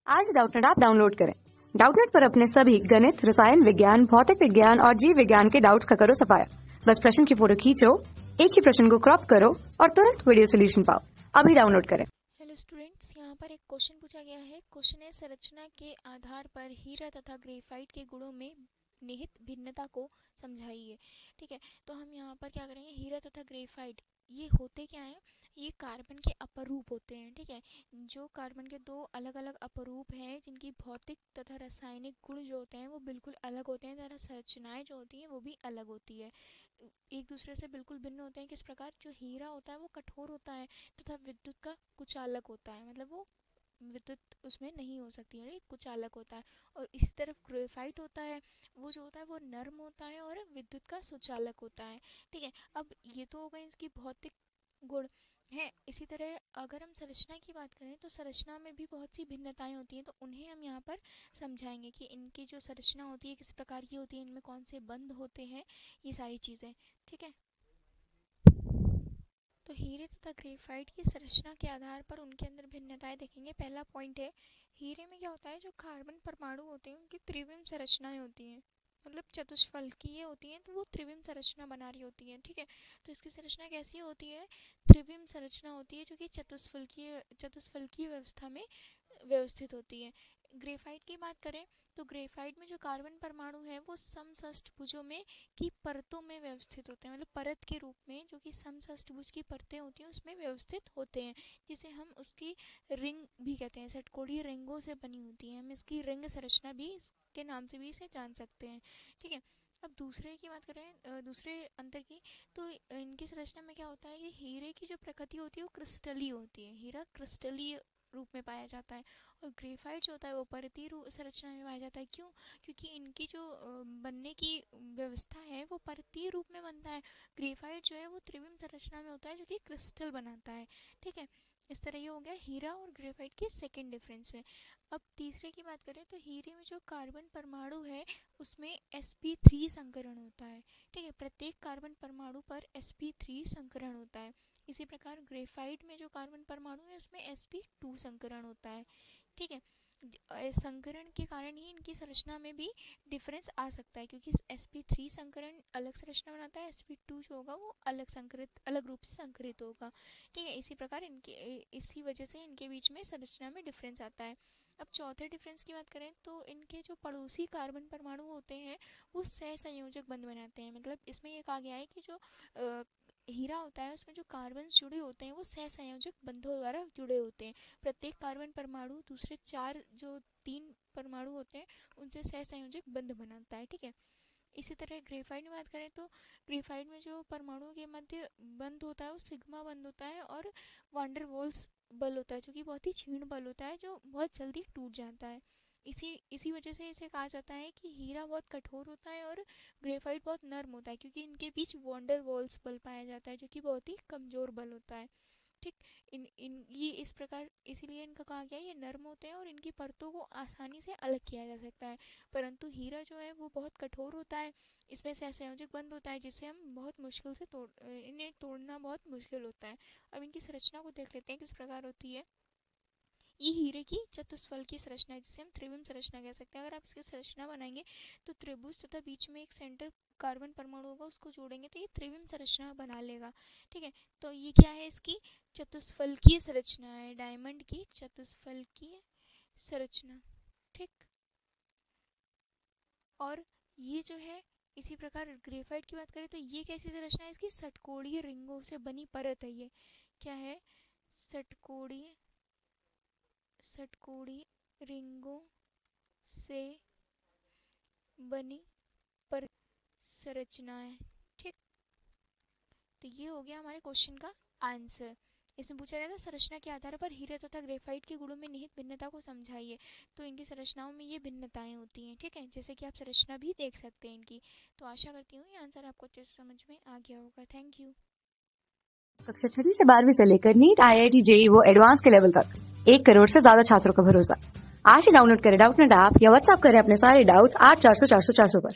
आज Doubtnut app download करें। Doubtnut पर अपने सभी गणित, रसायन विज्ञान, भौतिक विज्ञान और जीव विज्ञान के डाउट्स का करो सफाया। बस प्रश्न की फोटो खींचो, एक ही प्रश्न को क्रॉप करो और तुरंत वीडियो सोल्यूशन पाओ। अभी डाउनलोड करें। हेलो स्टूडेंट्स, यहाँ पर एक क्वेश्चन पूछा गया है। क्वेश्चन है, संरचना के आधार पर हीरा तथा ग्रेफाइट के गुणों में निहित भिन्नता को समझाइए। ठीक है, तो हम यहाँ पर क्या करेंगे, हीरा तथा ग्रेफाइट ये होते क्या हैं? ये कार्बन के अपरूप होते हैं। ठीक है, जो कार्बन के दो अलग अलग अपरूप हैं जिनकी भौतिक तथा रासायनिक गुण जो होते हैं वो बिल्कुल अलग होते हैं, तथा संरचनाएं जो होती हैं वो भी अलग होती है, एक दूसरे से बिल्कुल भिन्न होते हैं। किस प्रकार? जो हीरा होता है वो कठोर होता है तथा विद्युत का कुचालक होता है, मतलब वो विद्युत उसमें नहीं हो सकती है, कुचालक होता है। और इसी तरफ ग्रेफाइट होता है, वो जो होता है वो नर्म होता है और विद्युत का सुचालक होता है। ठीक है, अब ये तो हो गए इसकी भौतिक गुण है। इसी तरह अगर हम संरचना की बात करें तो संरचना में भी बहुत सी भिन्नताएं होती हैं, तो उन्हें हम यहाँ पर समझाएंगे कि इनकी जो संरचना होती है किस प्रकार की होती है, इनमें कौन से बंध होते हैं, ये सारी चीज़ें। ठीक है, तो हीरे तथा ग्रेफाइट की संरचना के आधार पर उनके अंदर भिन्नताएं देखेंगे। पहला पॉइंट है, हीरे में क्या होता है, जो कार्बन परमाणु होते हैं उनकी त्रिविम संरचनाएं होती हैं, मतलब चतुष्फलकीय होती हैं, तो वो त्रिविम संरचना बना रही होती है। ठीक है, तो इसकी संरचना कैसी होती है? त्रिविम संरचना होती है, जो कि चतुष्फलकीय व्यवस्था में व्यवस्थित होती है। ग्रेफाइट की बात करें तो ग्रेफाइट में जो कार्बन परमाणु है वो समषष्ठभुजों में की परतों में व्यवस्थित होते हैं, मतलब परत के रूप में, जो कि समषष्ठभुज की परतें होती हैं उसमें व्यवस्थित होते हैं, जिसे हम उसकी रिंग भी कहते हैं। षटकोणीय रिंगों से बनी होती है, हम इसकी रिंग संरचना भी इसके नाम से भी इसे जान सकते हैं। ठीक है, अब दूसरे की बात करें, दूसरे अंतर की, तो इनकी संरचना में क्या होता है कि हीरे की जो प्रकृति होती है वो क्रिस्टलीय होती है, हीरा क्रिस्टलीय रूप में पाया जाता है। और ग्रेफाइट जो होता है वो परतीय संरचना में पाया जाता है। क्यों? क्योंकि इनकी जो बनने की व्यवस्था है वो परतीय रूप में बनता है। ग्रेफाइट जो है वो त्रिविम संरचना में होता है, जो कि क्रिस्टल बनाता है। ठीक है, इस तरह ये हो गया हीरा और ग्रेफाइट की सेकेंड डिफरेंस में। अब तीसरे की बात करें तो हीरे में जो कार्बन परमाणु है उसमें sp3 संकरण होता है। ठीक है, प्रत्येक कार्बन परमाणु पर sp3 संकरण होता है। इसी प्रकार ग्रेफाइट में जो कार्बन परमाणु है उसमें sp2 संकरण होता है। ठीक है, संकरण के कारण ही इनकी संरचना में भी डिफरेंस आ सकता है, क्योंकि sp3 संकरण अलग संरचना बनाता है, sp2 जो होगा वो अलग रूप से संकरित होगा। ठीक है, इसी प्रकार इसी वजह से इनके बीच में संरचना में डिफरेंस आता है। अब चौथे डिफरेंस की बात करें तो इनके जो पड़ोसी कार्बन परमाणु होते हैं वो सहसंयोजक बंध बनाते हैं, मतलब इसमें ये कहा गया है कि जो हीरा होता है उसमें जो कार्बन जुड़े होते हैं वो सहसंयोजक बंधों द्वारा जुड़े होते हैं। प्रत्येक कार्बन परमाणु दूसरे तीन परमाणु होते हैं उनसे सहसंयोजक बंध बनाता है। ठीक है, इसी तरह ग्रेफाइट में बात करें तो ग्रेफाइट में जो परमाणुओं के मध्य बंध होता है वो सिग्मा बंध होता है, और वांडर वॉल्स बल होता है, जो कि बहुत ही क्षीण बल होता है, जो बहुत जल्दी टूट जाता है। इसी वजह से इसे कहा जाता है कि हीरा बहुत कठोर होता है और ग्रेफाइट बहुत नर्म होता है, क्योंकि इनके बीच वांडर वॉल्स बल पाया जाता है, जो कि बहुत ही कमजोर बल होता है। ठीक, इन इन ये इस प्रकार इसीलिए इनका कहा गया है ये नर्म होते हैं और इनकी परतों को आसानी से अलग किया जा सकता है। परंतु हीरा जो है वो बहुत कठोर होता है, इसमें सहसंयोजक बंध होता है, जिससे हम बहुत मुश्किल से इन्हें तोड़ना बहुत मुश्किल होता है। अब इनकी संरचना को देख लेते हैं किस प्रकार होती है। ये हीरे की चतुष्फल की संरचना है, जिसे हम त्रिविम संरचना कह सकते हैं। अगर आप इसकी संरचना बनाएंगे तो त्रिभुज तथा बीच में एक सेंटर कार्बन परमाणु होगा, उसको जोड़ेंगे तो ये त्रिविम संरचना बना लेगा। ठीक है, तो ये क्या है, इसकी चतुष्फलकीय संरचना है, डायमंड की चतुष्फलकीय संरचना। ठीक, और ये जो है इसी प्रकार ग्रेफाइट की बात करें तो ये कैसी संरचना है, इसकी षटकोणीय रिंगों से बनी परत है। ये क्या है? षटकोणीय रिंगों से बनी पर संरचना है। ठीक, तो ये हो गया हमारे क्वेश्चन का आंसर। इसमें पूछा गया था संरचना के आधार पर हीरे तथा ग्रेफाइट के गुणों में निहित भिन्नता को समझाइए, तो इनकी संरचनाओं में ये भिन्नताएं होती हैं। ठीक है, जैसे कि आप संरचना भी देख सकते हैं इनकी। तो आशा करती हूँ ये आंसर आपको अच्छे से समझ में आ गया होगा। Thank you. कक्षा 6 से 12वीं से लेकर नीट, IIT, JEE वो एडवांस के लेवल तक 1 करोड़ से ज्यादा छात्रों का भरोसा। आज ही डाउनलोड करें डाउटनेट ऐप या व्हाट्सएप करें अपने सारे डाउट्स 8400 400 400 पर।